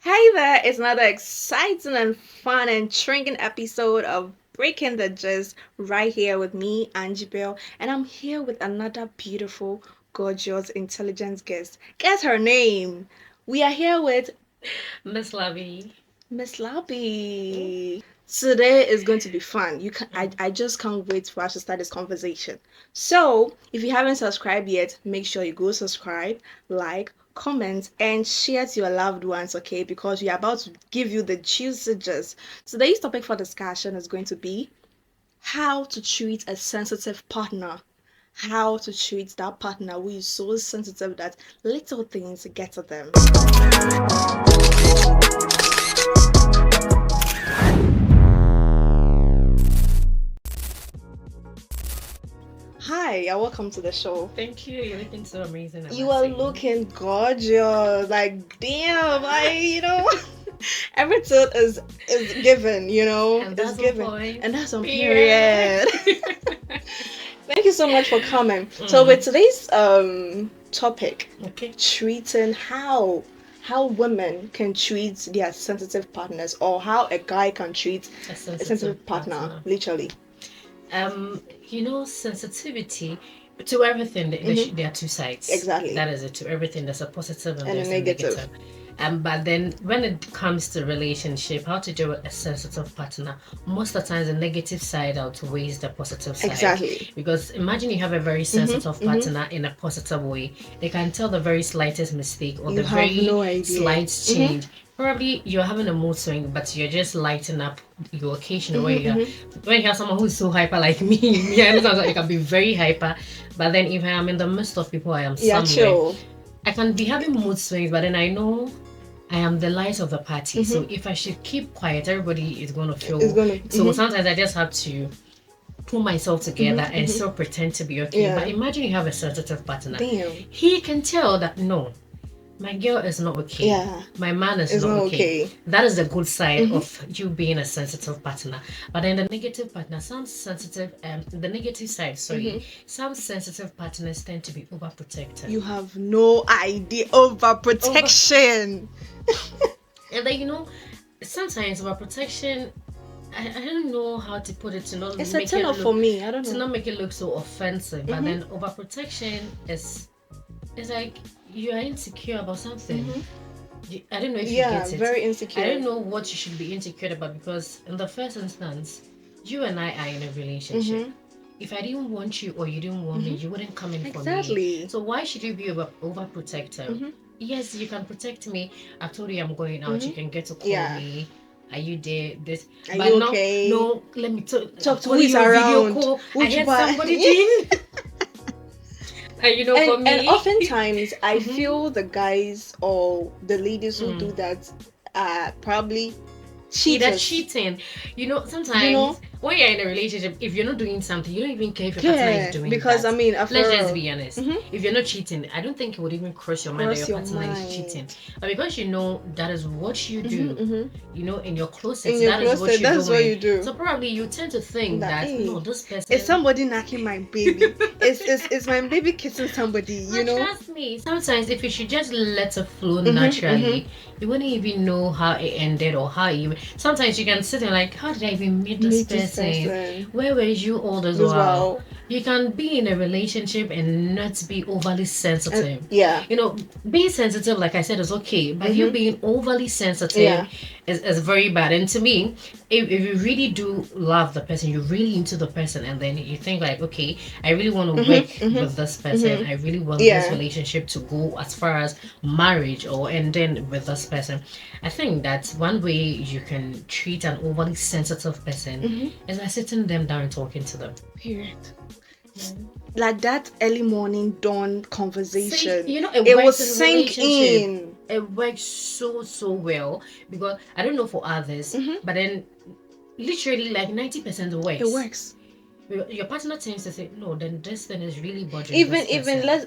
Hey there, it's another exciting and fun and intriguing episode of Breaking the Gist right here with me, Angie Bell, and I'm here with another beautiful, gorgeous, intelligent guest. Guess her name. We are here with Miss Larbi. Miss Larbi. Today is going to be fun. I just can't wait for us to start this conversation. So, if you haven't subscribed yet, make sure you go subscribe, like, comment, and share to your loved ones, okay? Because we are about to give you the juices. Today's topic for discussion is going to be how to treat a sensitive partner. How to treat that partner who is so sensitive that little things get to them. Hi, and welcome to the show. Thank you. You're looking so amazing. You are looking gorgeous. Like, damn, everything is given, And is that's given. on point. And that's on period. Thank you so much for coming. So Mm. with today's topic, Okay. treating how women can treat their sensitive partners, or how a guy can treat A a sensitive sensitive partner, literally. Sensitivity to everything. There are two sides. Exactly. That is it. To everything, there's a positive and And a there's a negative. negative. But then when it comes to relationship, how to deal with a sensitive partner, most of the times the negative side outweighs the positive side. Exactly. Because imagine you have a very sensitive partner in a positive way. They can tell the very slightest mistake or You the have very no idea. slight change. Probably you're having a mood swing, but you're just lighting up your occasion where when you have someone who's so hyper like me, I understand that you can be very hyper. But then if I am in the midst of people, I am somewhere. Chill. I can be having mood swings, but then I know I am the light of the party. So if I should keep quiet, everybody is going to feel. So sometimes I just have to pull myself together and still pretend to be okay. Yeah. But imagine you have a sensitive partner. Damn. He can tell that no, my girl is not okay. Yeah. My man is not okay. That is the good side of you being a sensitive partner. But then the negative partner, some sensitive, the negative side, some sensitive partners tend to be overprotective. You have no idea. Overprotection. And then, sometimes overprotection, I don't know how to put it to not It's make a turn it off look, for me. I don't to know. not make it look so offensive. But then overprotection is like you are insecure about something. I don't know if you get it. Very insecure. I don't know what you should be insecure about, because in the first instance, you and I are in a relationship. If I didn't want you or you didn't want me, you wouldn't come in for me. Exactly. So why should you be overprotective? Yes, you can protect me. I told you I'm going out. You can get to call me. Are you there? This. Are but you no, okay? no. Let me talk to who is around. Video call. I Which had one? somebody in. For me. And oftentimes I feel the guys or the ladies who do that are probably Either cheaters. cheating. Sometimes when you're in a relationship, if you're not doing something, you don't even care if your partner is doing because that. after Let's all, just be honest. If you're not cheating, I don't think it would even cross your mind that your partner is cheating. But because you know that is what you do, in your closet, that is what you do. So probably you tend to think that no, this person is somebody knocking my baby. is my baby kissing somebody, Trust me, sometimes if you should just let it flow naturally, you wouldn't even know how it ended or how you. Sometimes you can sit and like, how did I even meet this person? Where were you all this while? You can be in a relationship and not be overly sensitive. Being sensitive, like I said, is okay, but you being overly sensitive is very bad. And to me, if you really do love the person, you're really into the person, and then you think like, okay, I really want to work with this person. I really want this relationship to go as far as marriage or ending with this person. I think that's one way you can treat an overly sensitive person is by sitting them down and talking to them. Period. Like that early morning dawn conversation. See, it will sink in. It works so well, because I don't know for others, but then literally like 90% works. It works. Your partner tends to say, no, then this thing is really bothering. Even let's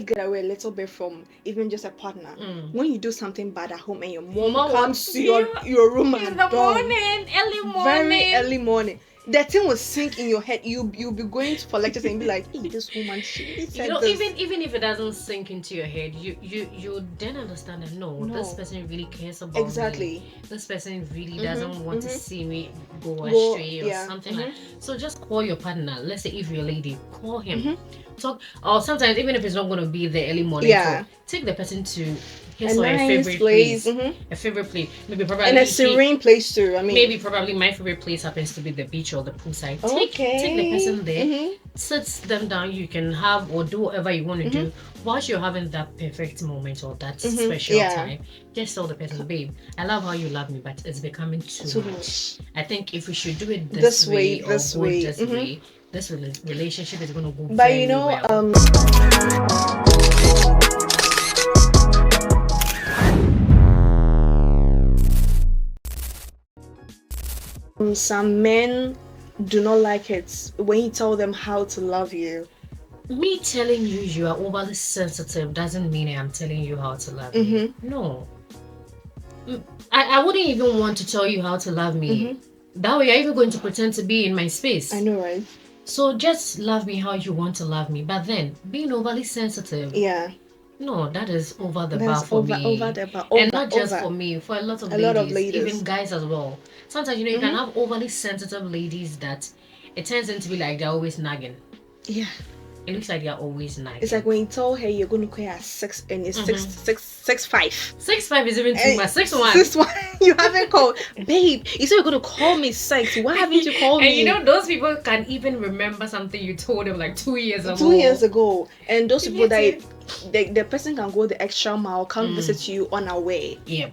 get away a little bit from even just a partner. When you do something bad at home and your mom comes to your room in the morning, early morning, very early morning, that thing will sink in your head. You'll be going for lectures and be like, hey, this woman, she said this. Even if it doesn't sink into your head, you then understand that no, this person really cares about me. This person really doesn't want to see me go astray or something like. So just call your partner. Let's say if you're a lady, call him. Talk, or sometimes even if it's not going to be the early morning talk, take the person to his or a favorite place. A favorite place. Maybe probably and a serene place too. I mean, maybe probably my favorite place happens to be the beach or the poolside. Take the person there, sit them down. You can have or do whatever you want to do whilst you're having that perfect moment or that special time. Just tell the person, babe, I love how you love me, but it's becoming too much. I think if we should do it this way or this way, this relationship is going to go very well. Some men do not like it when you tell them how to love you. Me telling you are overly sensitive doesn't mean I'm telling you how to love you. No. I wouldn't even want to tell you how to love me. That way you're even going to pretend to be in my space. I know, right? So just love me how you want to love me. But then being overly sensitive. Yeah. No, that is over the bar for me. Over the bar. And not just for me, for a lot of ladies, even guys as well. Sometimes, you can have overly sensitive ladies that it turns into be like they're always nagging. Yeah. It looks like they're always nagging. It's like when you tell her you're going to call her 6 and it's 6'5". 6'5" is even too much. 6'1". 6'1". You haven't called. Babe, you said you're going to call me 6. Why haven't you called me? And those people can even remember something you told them like 2 years ago. 2 years ago. And those people that the person can go the extra mile, come visit you unaware. Yeah.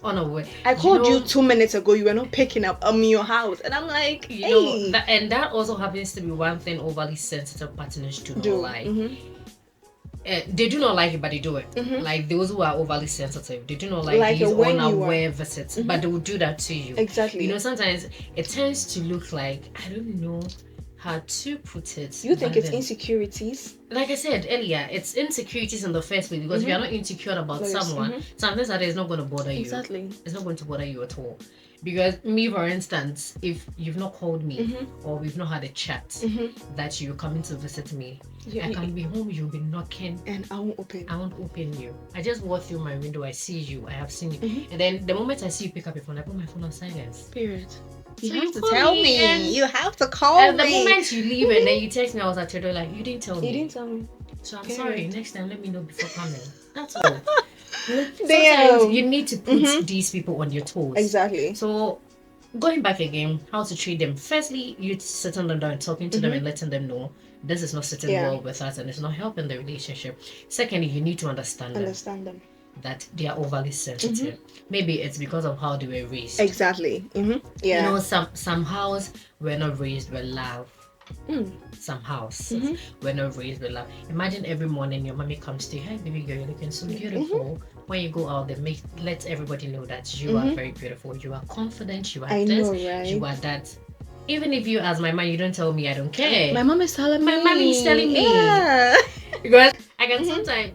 Unaware. I called you 2 minutes ago. You were not picking up. I'm in your house, and I'm like, hey. And that also happens to be one thing overly sensitive partners do not like. They do not like it, but they do it. Like those who are overly sensitive, they do not like these unaware visits, but they will do that to you. Exactly. Sometimes it tends to look like, I don't know how to put it. You think it's insecurities? Like I said earlier, it's insecurities in the first place, because if you're not insecure about someone, something that is not going to bother you. Exactly. It's not going to bother you at all. Because me, for instance, if you've not called me or we've not had a chat that you're coming to visit me, I can be home, you'll be knocking, and I won't open you. I just walk through my window, I see you, I have seen you, and then the moment I see you pick up your phone, I put my phone on silence. Period. You have to tell me. You have to call me. And the moment you leave and then you text me, I was at your door like, you didn't tell me. You didn't tell me. So I'm sorry. Next time, let me know before coming. That's all. Sometimes you need to put these people on your toes. Exactly. So going back again, how to treat them. Firstly, you sitting them down, talking to them and letting them know this is not sitting well with us and it's not helping the relationship. Secondly, you need to understand them. That they are overly sensitive. Maybe it's because of how they were raised. Exactly. Yeah. Some house were not raised with love. Some house were not raised with love. Imagine every morning your mommy comes to you, hey baby girl, you're looking so beautiful. When you go out there, let everybody know that you are very beautiful. You are confident. You are you are that. Even if you, as my mom, you don't tell me, I don't care. My mom is telling me. My mom is telling me. Yeah. Because I can sometimes,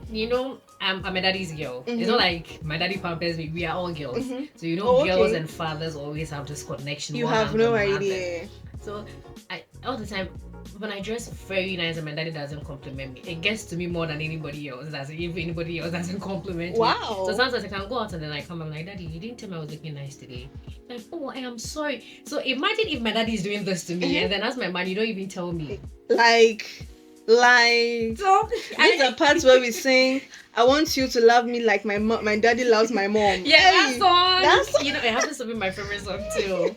I'm a daddy's girl. It's not like my daddy pampers me. We are all girls. So girls and fathers always have this connection. You have no idea. So all the time when I dress very nice and my daddy doesn't compliment me, it gets to me more than anybody else. If anybody else doesn't compliment me. So sometimes I can go out and then I come, I'm like, Daddy, you didn't tell me I was looking nice today. Like, oh, I am sorry. So imagine if my daddy is doing this to me and then as my man, you don't even tell me. Like so these are parts where we sing, I want you to love me like my daddy loves my mom. Yeah, that song. It happens to be my favorite song too.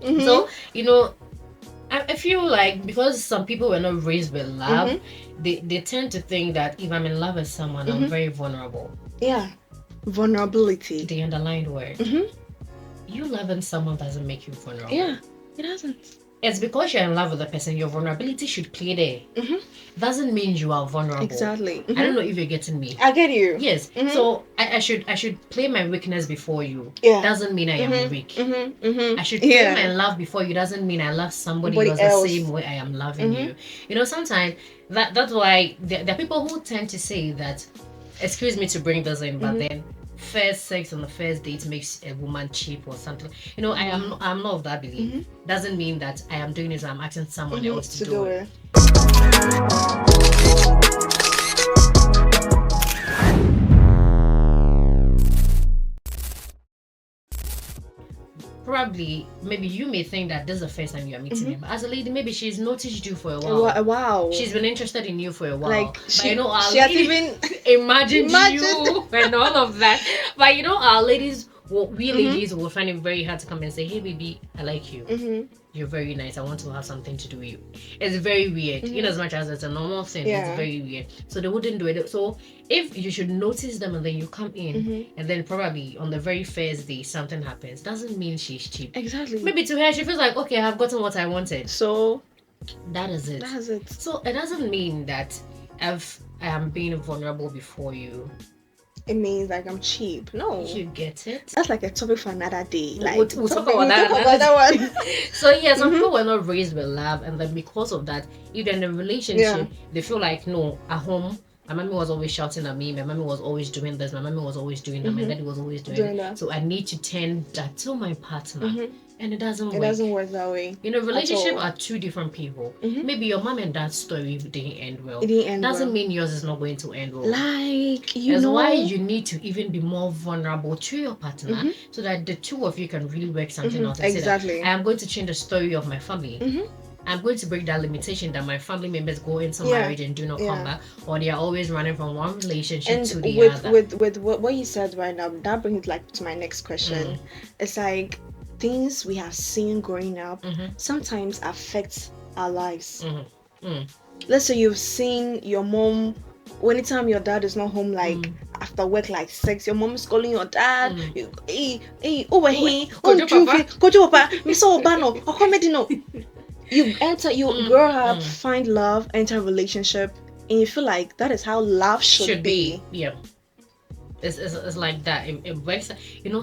So, I feel like because some people were not raised with love, they tend to think that if I'm in love with someone, I'm very vulnerable. Yeah. Vulnerability. The underlined word. You loving someone doesn't make you vulnerable. Yeah, it doesn't. It's because you're in love with the person, your vulnerability should play there. Doesn't mean you are vulnerable. Exactly. I don't know if you're getting me. I get you. Yes. So I should play my weakness before you. Yeah. Doesn't mean I am weak. I should play my love before you. Doesn't mean I love somebody else the same way I am loving you. Sometimes that's why there are people who tend to say that, excuse me to bring this in, but then first sex on the first date makes a woman cheap or something. I'm not of that belief. Doesn't mean that I am doing this, I'm asking someone else to do it. Probably, maybe you may think that this is the first time you're meeting him. As a lady, maybe she's noticed you for a while. Wow. She's been interested in you for a while. Like, but she has even imagined you and all of that. But our ladies, we ladies will find it very hard to come and say, hey, baby, I like you. You're very nice. I want to have something to do with you. It's very weird. In as much as it's a normal thing, it's very weird. So they wouldn't do it. So if you should notice them and then you come in and then probably on the very first day something happens, doesn't mean she's cheap. Exactly. Maybe to her she feels like, okay, I've gotten what I wanted. So that is it. That's it. So it doesn't mean that if I am being vulnerable before you, it means like I'm cheap. No. You get it? That's like a topic for another day. Like we'll talk about that one. So some people were not raised with love, and then because of that, if they're in a relationship, they feel like, no, at home, my mommy was always shouting at me, my mommy was always doing this, my mommy was always doing that, my daddy was always doing that. So I need to tend that to my partner. And it doesn't work. It doesn't work that way. Relationship are two different people. Maybe your mom and dad's story didn't end well. It didn't end doesn't mean yours is not going to end well. Like, That's why you need to even be more vulnerable to your partner so that the two of you can really work something out. And say that, I am going to change the story of my family. I'm going to break that limitation that my family members go into marriage and do not come back, or they are always running from one relationship to the other. With what you said right now, that brings like to my next question. It's like things we have seen growing up sometimes affect our lives. Let's say you've seen your mom, anytime your dad is not home, like after work, like 6, your mom is calling your dad. Hey, over here, Kojo Papa, Miso Obano, Okomedino. You grow up, find love, enter a relationship, and you feel like that is how love should be. Yeah. It's like that. It works,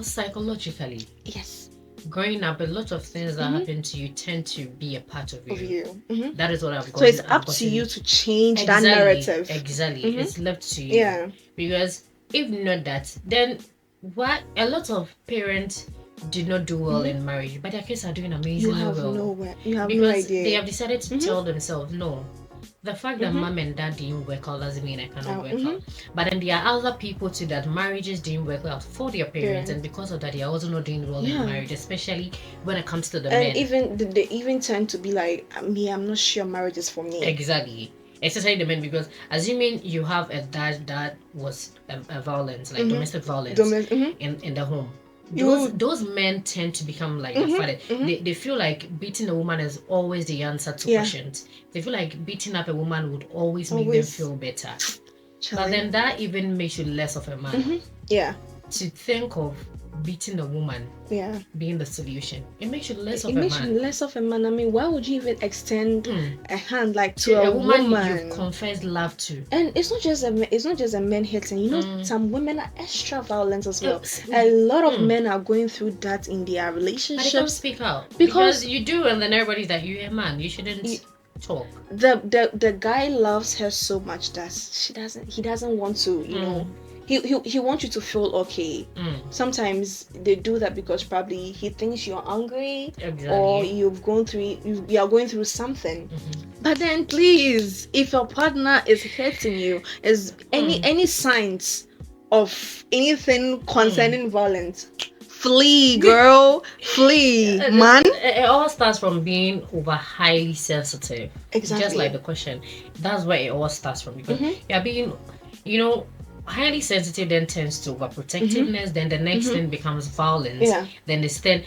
psychologically. Yes. Growing up, a lot of things that happen to you tend to be a part of you. That is what I've got. So it's up to you to change that narrative. Exactly. It's left to you. Yeah. Because if not that, then what a lot of parents did not do well in marriage, but their kids are doing amazingly well. You have because no idea. They have decided to tell themselves, no. The fact that mom and dad didn't work out doesn't mean I cannot work out. But then there are other people too that marriages didn't work out for their parents, and because of that, they are also not doing well in marriage, especially when it comes to the men. And they even tend to be like, I'm not sure marriage is for me. Exactly. Especially the men, because assuming you have a dad that was a violence, like domestic violence in the home. Those men tend to become like the father. They feel like beating a woman is always the answer to questions. They feel like beating up a woman would always make them feel better. But then that even makes you less of a man. Yeah. To think of beating a woman being the solution, it makes you less of a man. It makes you less of a man. I mean, why would you even extend a hand like to a woman you've confessed love to? And it's not just a man hating. Some women are extra violent as well. A lot of men are going through that in their relationships. But they don't speak out because you do, and then everybody's like, you're a man, you shouldn't talk. The guy loves her so much that he doesn't want to He wants you to feel okay. Sometimes they do that because probably he thinks you're hungry, or you are going through something. But then please, if your partner is hurting you, is any signs of anything concerning violence, flee, girl, flee, man. It all starts from being over highly sensitive. Exactly. Just like the question. That's where it all starts from, because you're being, highly sensitive then tends to overprotectiveness. Then the next thing becomes violence. Then this thing,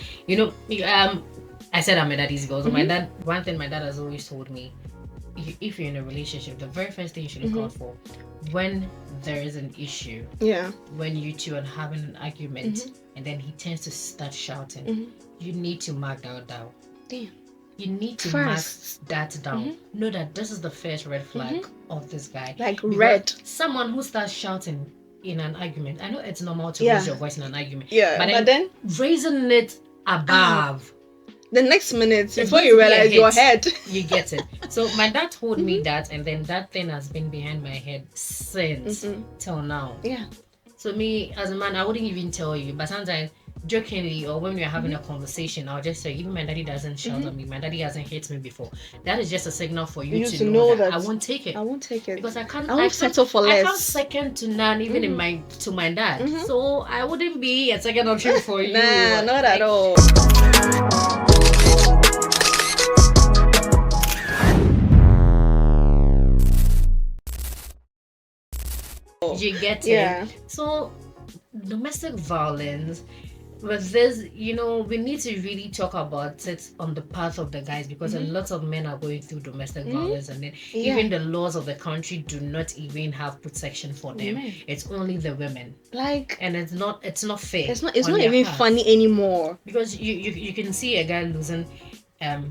I said I'm a daddy's girl. So one thing my dad has always told me, if you're in a relationship, the very first thing you should look out for, when there is an issue, when you two are having an argument, and then he tends to start shouting, you need to mark that down. Damn. You need to mark that down. Know that this is the first red flag of this guy. Like red. Someone who starts shouting in an argument. I know it's normal to raise your voice in an argument. But then raising it above. The next minute, before you realize your head. You get it. So my dad told me that, and then that thing has been behind my head since till now. Yeah. So me as a man, I wouldn't even tell you. But sometimes jokingly or when we're having a conversation, I'll just say, even my daddy doesn't shout at me, my daddy hasn't hit me before. That is just a signal for you to know that I won't take it. I won't take it. Because I won't settle for less. I can't second to none even in my dad. So I wouldn't be a second option for you. Nah, not at all. You get it? Yeah. So domestic violence with this, we need to really talk about it on the path of the guys, because a lot of men are going through domestic violence, and then even the laws of the country do not even have protection for them. It's only the women. And it's not fair. It's not even funny anymore. Because you can see a guy losing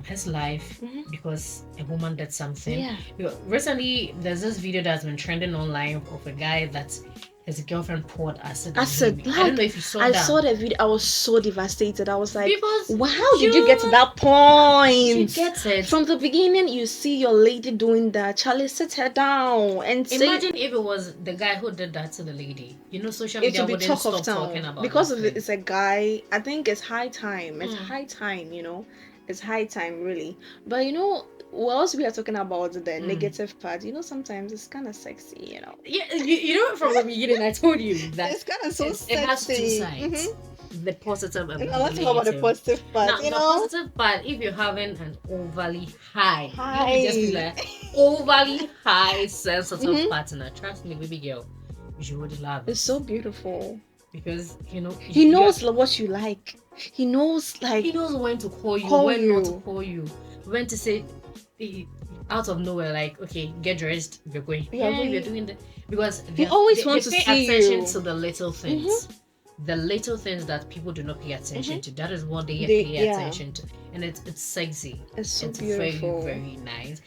his life because a woman did something. Recently, there's this video that's been trending online of a guy that his girlfriend poured acid. I don't know if you saw that. I saw the video. I was so devastated. I was like, how did you get to that point? You get it. From the beginning, you see your lady doing that. Charlie, sit her down and imagine if it was the guy who did that to the lady. Social media wouldn't stop talking about it. Because of it's a guy. I think it's high time. It's high time, It's high time, really. But whilst we are talking about the negative part, sometimes it's kind of sexy, Yeah, from the beginning I told you that it's kind of so sexy. It has two sides. The positive and the let's talk about the positive part. Now, the positive part, if you're having an overly high, just be like overly high sensitive partner, trust me, baby girl, you would love it. It's so beautiful. Because he knows what you like. He knows when to call you, when not to call you, when to say out of nowhere, like, okay, get dressed, we're going. We're doing that. Because he always wants to pay see attention you. To the little things. The little things that people do not pay attention to. That is what they pay attention to. And it's sexy. It's so beautiful. Very, very nice.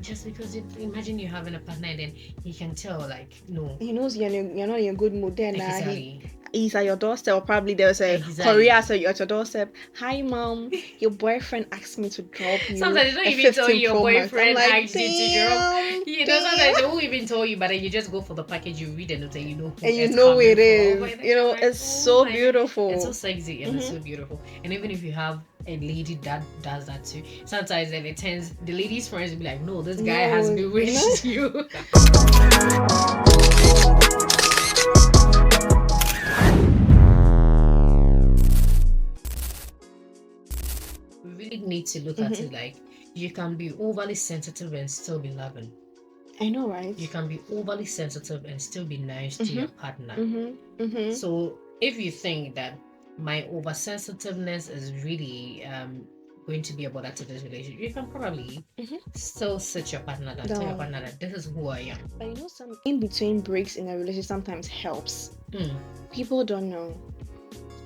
Just because imagine you having a partner and then he can tell, like, no. He knows you're not in a good mood then. Exactly. He's at your doorstep, or probably there's a courier at your doorstep. Hi, mom. Your boyfriend asked me to drop you. Sometimes they don't even tell you your boyfriend asked you to drop. Sometimes they won't even tell you, but then you just go for the package, you read it, and you know. And you know who it is. It's so beautiful. It's so sexy and it's so beautiful. And even if you have a lady that does that too, sometimes then the lady's friends will be like, no, this guy has bewitched you. We really need to look at it like you can be overly sensitive and still be loving. I know, right? You can be overly sensitive and still be nice to your partner. So if you think that my oversensitiveness is really going to be a bother to this relationship, you can probably still sit your partner down, tell your partner that this is who I am. But some in between breaks in a relationship sometimes helps. People don't know.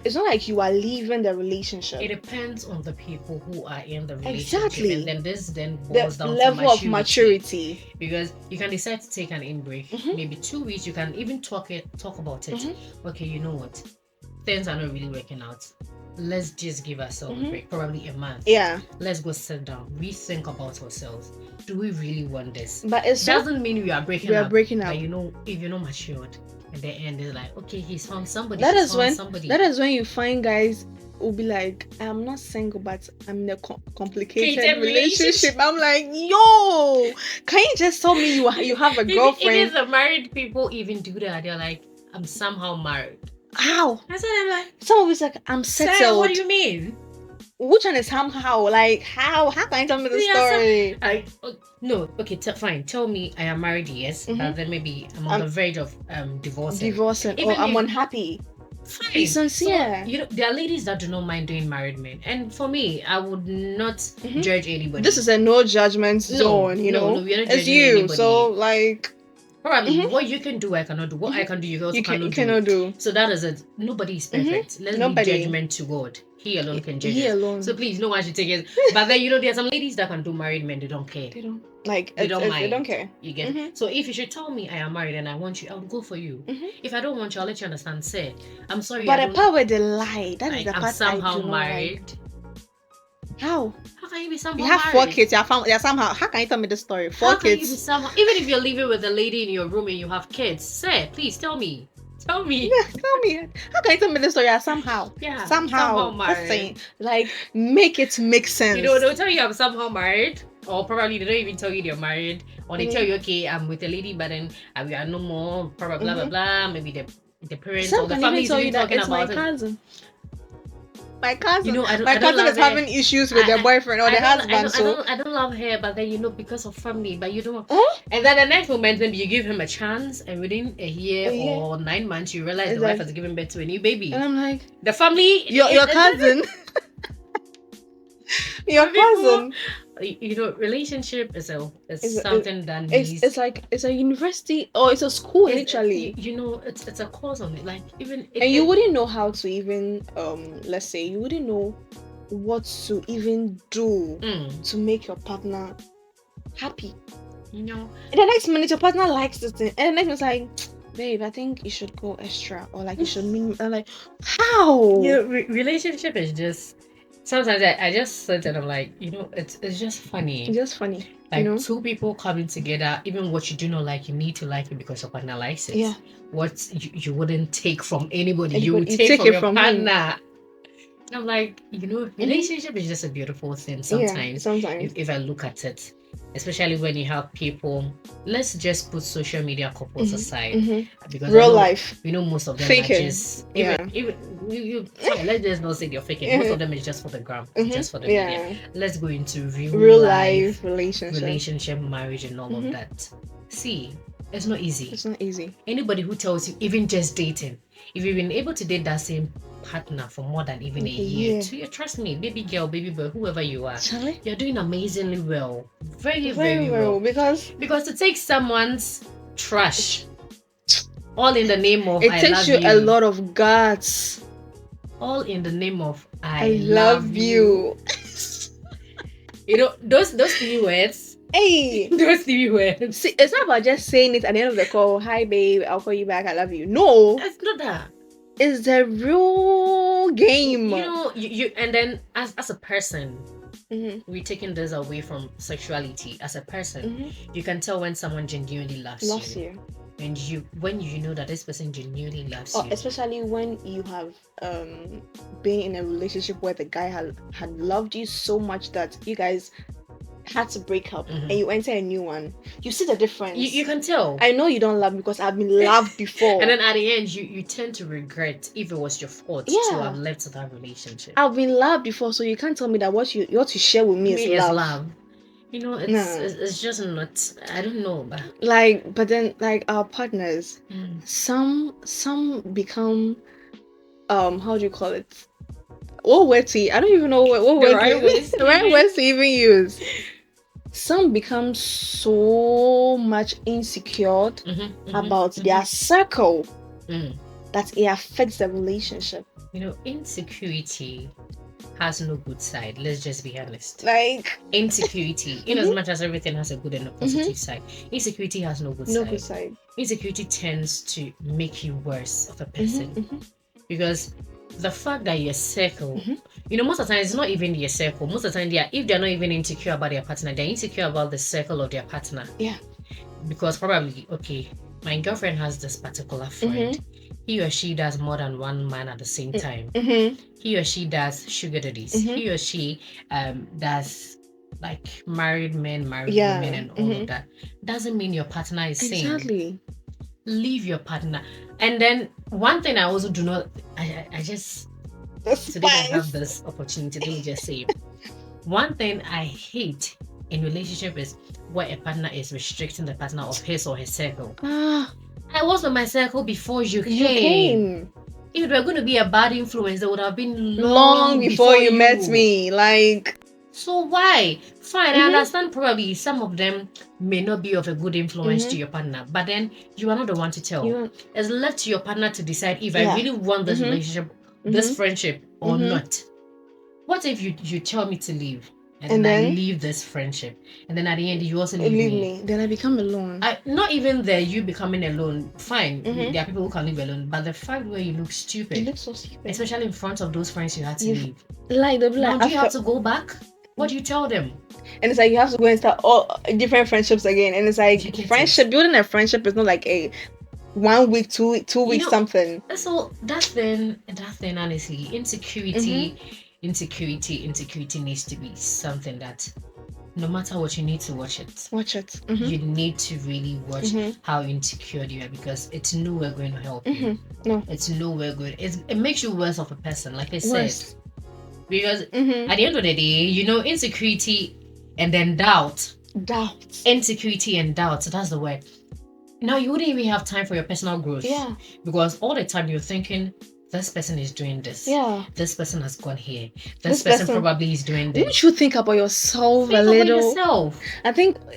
It's not like you are leaving the relationship. It depends on the people who are in the relationship. Exactly. And then this boils down to level of maturity. Because you can decide to take an in-break. Maybe 2 weeks. You can even talk about it. Okay, you know what? Things are not really working out. Let's just give ourselves a break. Probably a month. Yeah. Let's go sit down. Rethink about ourselves. Do we really want this? But it doesn't mean we are breaking up. But if you're not matured. And the end is like, okay, he's found somebody. That is when you find guys who be like, I'm not single, but I'm in a complicated relationship. I'm like, yo, can you just tell me you have a girlfriend? Even the married people even do that. They're like, I'm somehow married. How? That's what I'm like. Some of it's like, I'm settled. Sarah, what do you mean? Which one is somehow? Like, how can you tell me the story? No, okay, fine. Tell me I am married, yes, but then maybe I'm on the verge of divorcing. Or I'm unhappy. Fine. Be sincere. So, there are ladies that do not mind doing married men. And for me, I would not judge anybody. This is a no judgment zone, No, we are not it's judging you, anybody. So like... Probably what you can do, I cannot do. What I can do, you also cannot do. So that is it. Nobody is perfect. Let's be judgment to God. He alone can judge us. So please, no one should take it. But then, there are some ladies that can do married men. They don't care. They don't mind. They don't care. You get it? So if you should tell me I am married and I want you, I'll go for you. If I don't want you, I'll let you understand. Say, I'm sorry. But the part where they lie, that is the part I'm somehow I do not married. like. How can you be somehow you have married? 4 kids? You're somehow. How can you tell me the story? 4 How kids. Can you be somehow, even if you're living with a lady in your room and you have kids, say, please tell me. Tell me. Yeah, tell me. How can you tell me this story? Somehow. Yeah. Somehow married. saying, like, make it make sense. You know, they'll tell you I'm somehow married, or probably they don't even tell you they're married, or they tell you, okay, I'm with a lady, but then we are no more, blah blah blah. Maybe the parents Some or the can family even is tell even you that talking it's my about it. cousin. My cousin, You know, I my don't cousin love is her. having issues with their boyfriend or their husband. I don't love her, but then because of family, but you don't. And then the next moment, maybe you give him a chance, and within a year or 9 months, you realize the wife has given birth to a new baby. And I'm like, the family, your cousin, your cousin. You know, relationship is something that needs. It's a university or it's a school literally. You know, it's a course on it. Like even and you wouldn't know how to even let's say you wouldn't know what to even do to make your partner happy. You know, and the next minute your partner likes this thing, and the next minute's like, babe, I think you should go extra, or like you should mean. I'm like, how? Yeah, relationship is just. Sometimes I just sit and I'm like, you know, it's just funny. It's just funny. Like, you know? two people coming together, even what you do not like, you need to like it because your partner likes it. Yeah. What you wouldn't take from anybody, you would take from your partner. And I'm like, you know, relationship is just a beautiful thing sometimes. Yeah, sometimes. If I look at it. Especially when you have people, let's just put social media couples aside. Because real life. We know most of them faking. are just let's just not say they're faking. Most of them is just for the gram, just for the media. Let's go into real life relationship, marriage, and all of that. See, it's not easy. It's not easy. Anybody who tells you, even just dating, if you've been able to date that same partner for more than even a year, 2 years, trust me, baby girl, baby boy, whoever you are, Charlie? You're doing amazingly well. Very well. Because to take someone's trash, all in the name of it takes you a lot of guts. All in the name of I love you. You know, those 3 words. Hey, those 3 words. See, it's not about just saying it at the end of the call. Hi, babe, I'll call you back. I love you. No, it's not that. It's the real game. You know, you and then as a person, we're taking this away from sexuality. As a person, you can tell when someone genuinely loves you. And when you know that this person genuinely loves you. Especially when you have been in a relationship where the guy had loved you so much that you guys had to break up and you enter a new one. You see the difference. You can tell. I know you don't love me because I've been loved before. And then at the end, you tend to regret if it was your fault to have left that relationship. I've been loved before, so you can't tell me that what you share with me is love. You know, it's just not. I don't know, but but then our partners, some become how do you call it? What word to? I don't even know what word to even use. Some become so much insecure about their circle that it affects the relationship. You know, insecurity has no good side. Let's just be honest. Insecurity, in as much as everything has a good and a positive side, insecurity has no good side. Insecurity tends to make you worse of a person because the fact that your circle, you know, most of the time it's not even your circle. Most of the time, if they're not even insecure about their partner, they're insecure about the circle of their partner. Yeah. Because probably, okay, my girlfriend has this particular friend. He or she does more than one man at the same time. He or she does sugar daddies. He or she does like married men, married women, and all of that. Doesn't mean your partner is sane. Exactly. Leave your partner. And then one thing I also do not, I just, today I have this opportunity, let me just say, one thing I hate in relationship is where a partner is restricting the partner of his or her circle. I was with my circle before you came. If it were going to be a bad influence, that would have been long before you met me. So why? Fine, I understand probably some of them may not be of a good influence to your partner, but then you are not the one to tell. It's left to your partner to decide if I really want this relationship, this friendship or not. What if you tell me to leave and then I leave this friendship and then at the end you also leave me? Then I become alone. Not even there you becoming alone. Fine, there are people who can live alone, but the fact where you look stupid. You look so stupid. Especially in front of those friends you had to leave. Now do you have to go back? What do you tell them? And it's like you have to go and start all different friendships again. And it's like building a friendship is not like 1 week, 2 weeks, something. So that thing, honestly, insecurity needs to be something that no matter what, you need to watch it. You need to really watch how insecure you are, because it's nowhere going to help you. No, it's nowhere good. It makes you worse of a person, like I said. Because at the end of the day, insecurity and then doubt. Insecurity and doubt. That's the word. Now you wouldn't even have time for your personal growth. Yeah. Because all the time you're thinking, this person is doing this. Yeah. This person has gone here. This person probably is doing this. Wouldn't you think about yourself a little? Think about yourself.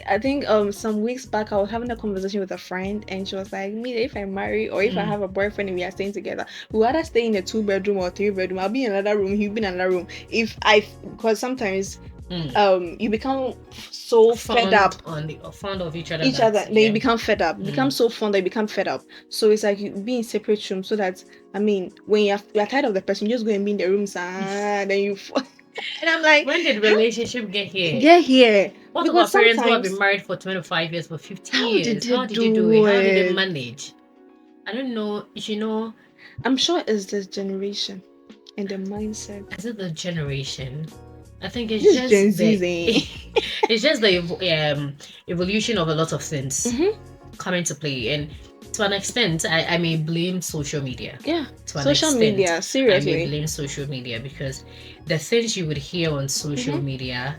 I think some weeks back I was having a conversation with a friend, and she was like, "Me, if I marry or if I have a boyfriend and we are staying together, we rather stay in a 2-bedroom or 3-bedroom. I'll be in another room, he'll be in another room. Because sometimes you become so fed up fond of each other. Then you become fed up. You become so fond that you become fed up. So it's like you be in separate rooms, so that when you're tired of the person, you just go and be in the rooms, then you and I'm like, when did relationship get here? What because about parents who have been married for 25 years, for 50 years? How did you do it? How did they manage? I don't know. I'm sure it's this generation and the mindset. Is it the generation? I think it's just Gen Z. It's just the evolution of a lot of things coming to play, and to an extent, I may blame social media. Yeah, social media. Seriously, I may blame social media, because the things you would hear on social media,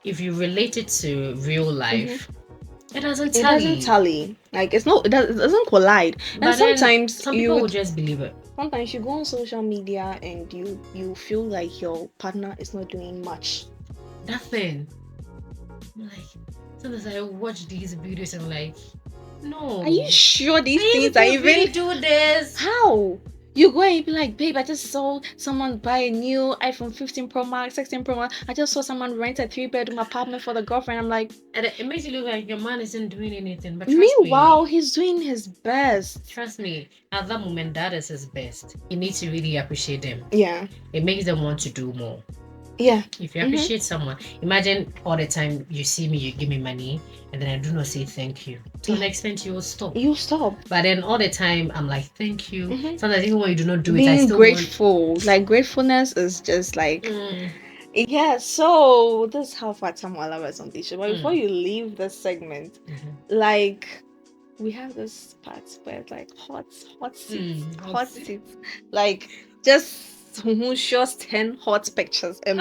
if you relate it to real life, it doesn't tally. Like it doesn't collide. But and sometimes some people will just believe it. Sometimes you go on social media and you feel like your partner is not doing much. That thing. Like, sometimes I watch these videos and I'm like, no. Are you sure these things are even really do this? How? You go and you be like, babe, I just saw someone buy a new iPhone 15 Pro Max, 16 Pro Max. I just saw someone rent a 3-bedroom apartment for the girlfriend. I'm like, and it makes you look like your man isn't doing anything. But meanwhile, he's doing his best. Trust me, at that moment, that is his best. You need to really appreciate them. Yeah. It makes them want to do more. Yeah. If you appreciate someone, imagine all the time you see me, you give me money, and then I do not say thank you. To an extent, you will stop. But then all the time, I'm like, thank you. Sometimes even when you do not do it, I still grateful. Like, gratefulness is just like... Yeah, so this is how far time will allow us on this show. But before you leave this segment, like, we have this part where it's like hot seats. Like, just show us 10 hot pictures and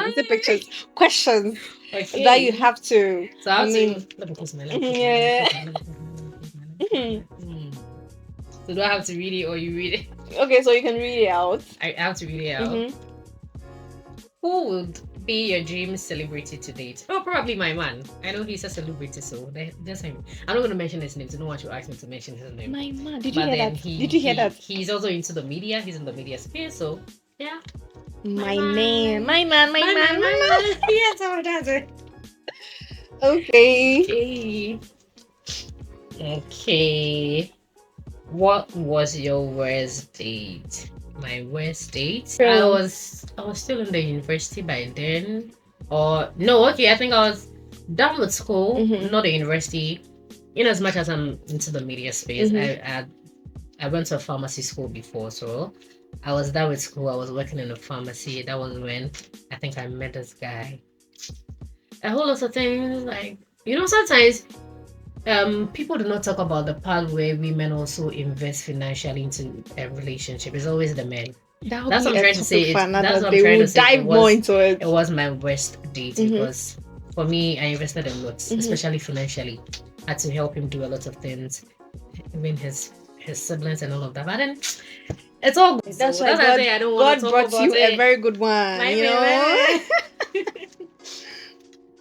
questions that you have to. So let me close my laptop. Yeah. So do I have to read it or you read it? Okay, so you can read it out. I have to read it out. Who would be your dream celebrity to date? Oh, probably my man. I know he's a celebrity, so that's him. I'm not going to mention his name, so no one should ask me to mention his name. My man. Did you hear that? He's also into the media. He's in the media space, so yeah. My man. Yes, oh, that's it. Okay. What was your worst date? My worst date? I was still in the university by then. Or no, okay, I think I was done with school, not the university. In as much as I'm into the media space, I went to a pharmacy school before, so I was done with school. I was working in a pharmacy. That was when I think I met this guy. A whole lot of things, like, sometimes people do not talk about the part where women also invest financially into a relationship. It's always the men. That's what I'm trying to say. That's what I'm trying to say. Dive more into it. It was my worst date because for me, I invested a lot, especially financially. I had to help him do a lot of things, even his siblings and all of that. But then it's all good. That's why God brought you a very good one.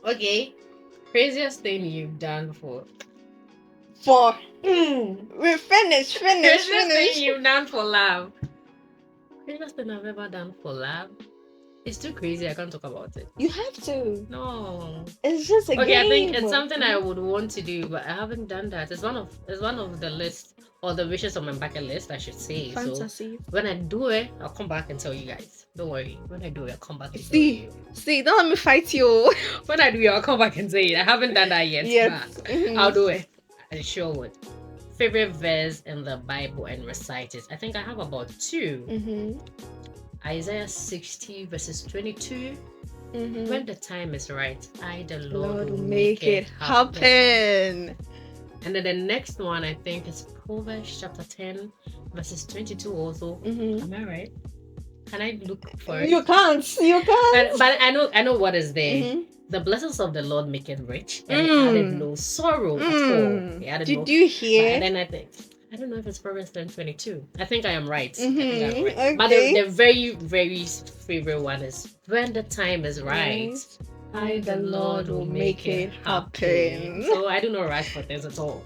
Okay. Craziest thing you've done for. We're finished. Craziest thing you've done for love. Craziest thing I've ever done for love. It's too crazy. I can't talk about it. You have to. No. It's just a game. Okay, I think it's something I would want to do, but I haven't done that. It's one of the list or the wishes on my bucket list, I should say. Fantasy. So when I do it, I'll come back and tell you guys. Don't worry. When I do it, I'll come back and tell you. See, don't let me fight you. When I do it, I'll come back and say it. I haven't done that yet. But I'll do it. I sure would. favorite verse in the Bible and recite it. I think I have about 2. Isaiah 60 verses 22. When the time is right, I, the Lord, will make it happen. And then the next one, I think, is Proverbs chapter 10 verses 22 also. Am I right? Can I look for it? You can't. But I know what is there. The blessings of the Lord make it rich, and it added no sorrow at all. Did you hear? And then I don't know if it's Proverbs 10:22. I think I am right. I think I'm right. Okay. But the very, very favorite one is when the time is right, I, the Lord, will make it happen. So I do not rush for things at all.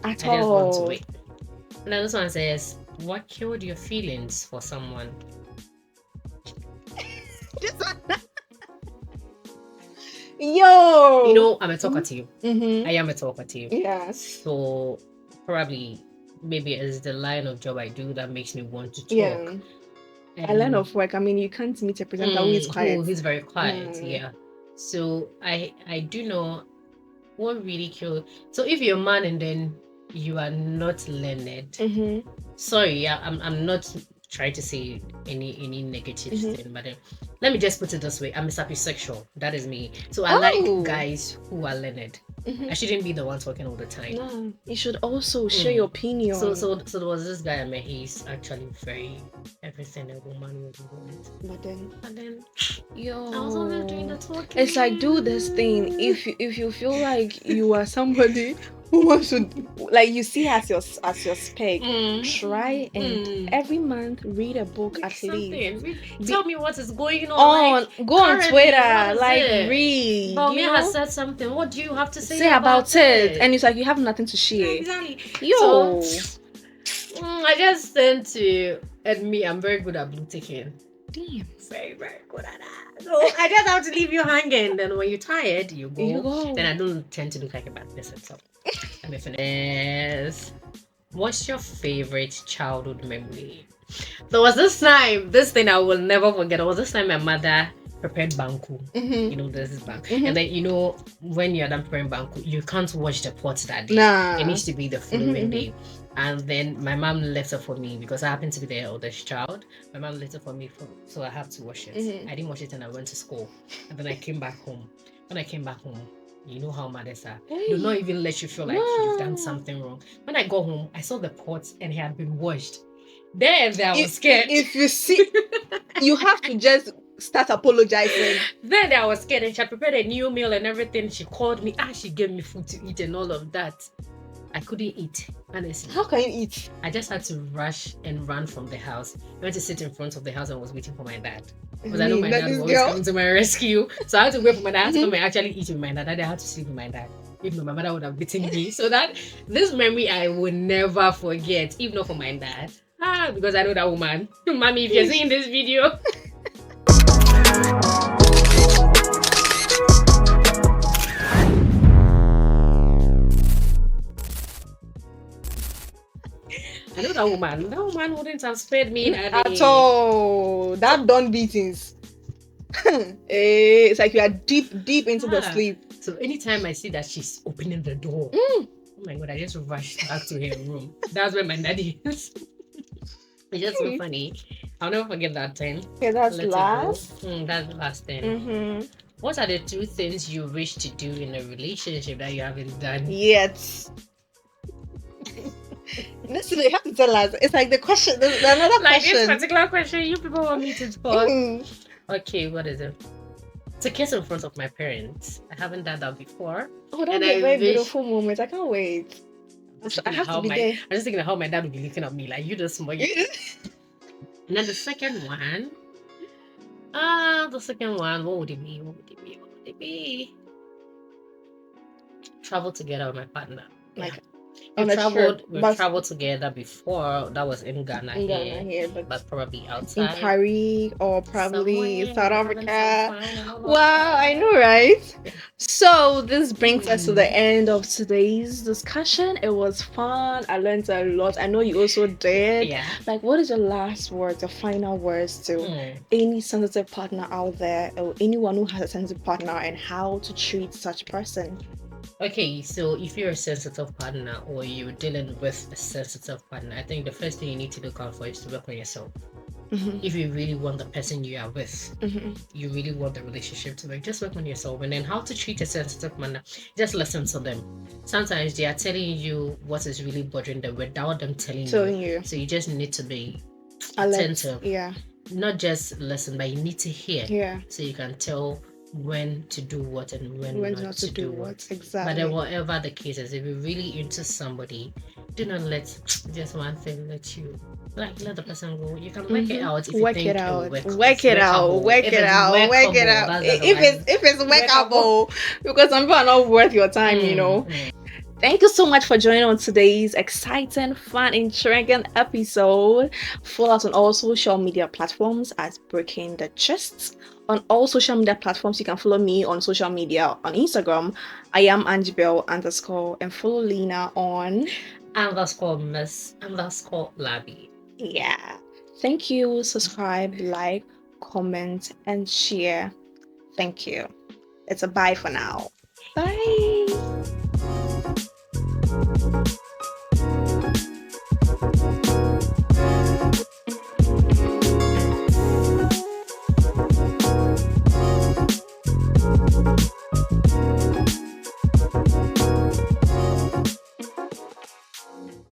I just want to wait. And then this one says, what killed your feelings for someone? Yo, you know, I'm a talkative. I am a talkative. Yes. So probably maybe it's the line of job I do that makes me want to talk. Yeah. A line of work. I mean, you can't meet a presenter who is quiet. He's very quiet. Yeah. So I do know what really killed. So if you're a man and then you are not learned, sorry, yeah, I'm not trying to say any negative thing, but let me just put it this way: I'm a sapiosexual. That is me. So I like guys who are learned. I shouldn't be the one talking all the time. No, you should also share your opinion. So there was this guy I met. He's actually very everything a woman would want. But then, yo, I was always doing the talking. It's like, do this thing. If you feel like you are somebody who wants to, like, you see as your spec, try and every month read a book at least. Tell me what is going on. Go on Twitter, read. Baumia has said something. What do you have to say about it? And it's like you have nothing to share. Exactly. Yo. So, I just tend to admit I'm very good at blue ticking. Damn. Very, very good at that. So I just have to leave you hanging. Then when you're tired, you go. Then I don't tend to look like a bad person. So let me finish. What's your favorite childhood memory? There was this thing I will never forget. There was this time my mother prepared banku. You know, this is banku. And then, you know, when you're done preparing banku, you can't wash the pot that day. Nah. It needs to be the following day. And then my mom left it for me because I happen to be the eldest child. My mom left it for me, so I have to wash it. I didn't wash it and I went to school. And then I came back home. When I came back home, you know how mothers are. Do not even let you feel like you've done something wrong. When I got home, I saw the pot and it had been washed. There I was scared. If you see, you have to just start apologizing. Then I was scared and she had prepared a new meal and everything. She called me and she gave me food to eat and all of that. I couldn't eat, honestly. How can you eat? I just had to rush and run from the house. I went to sit in front of the house and was waiting for my dad. Because I know my dad was always coming to my rescue. So I had to wait for my dad to come and actually eat with my dad. I had to sleep with my dad. Even though my mother would have beaten me. So that this memory I will never forget, even not for my dad. Because I know that woman. Mommy, if you're seeing this video. I know that woman. That woman wouldn't have spared me at all. That done beatings. It's like you are deep into the sleep. So anytime I see that she's opening the door, oh my god, I just rush back to her room. That's where my daddy is. It's just so funny. I'll never forget that time. Okay, that's last. That's the last thing. What are the 2 things you wish to do in a relationship that you haven't done yet? Listen, you have to tell us. It's like the question. There's another like question. This particular question, you people want me to talk. Okay, what is it? To kiss in front of my parents. I haven't done that before. Oh, that's a very beautiful moment. I can't wait. I have to be there. I'm just thinking of how my dad would be looking at me like, you just small. And then the second one, what would it be? Travel together with my partner. Like, we've traveled together before. That was in Ghana here, but probably outside. In Paris or probably South Africa. Wow, I know, right? So this brings us to the end of today's discussion. It was fun. I learned a lot. I know you also did. Yeah. Like, what is your last words, your final words to any sensitive partner out there, or anyone who has a sensitive partner, and how to treat such person? Okay, so if you're a sensitive partner or you're dealing with a sensitive partner, I think the first thing you need to look out for is to work on yourself. If you really want the person you are with, you really want the relationship to work, just work on yourself. And then how to treat a sensitive partner, just listen to them. Sometimes they are telling you what is really bothering them without them telling you. So you just need to be attentive. Yeah. Not just listen, but you need to hear. Yeah. So you can tell when to do what and when not to do what. Exactly. But then whatever the case is, if you're really into somebody, do not let just one thing let you let the person go. You can work it out if you Work think it it will out. work. Work it out. Work If it it's out. Work it workable, out. that's the If it's workable, because some people are not worth your time, you know. Thank you so much for joining on today's exciting, fun, intriguing episode. Follow us on all social media platforms as Breaking the Gist. On all social media platforms, you can follow me on social media on Instagram. I am Angibel _ and follow Lena on Miss Larbi. Yeah. Thank you. Subscribe, like, comment, and share. Thank you. It's a bye for now. Bye.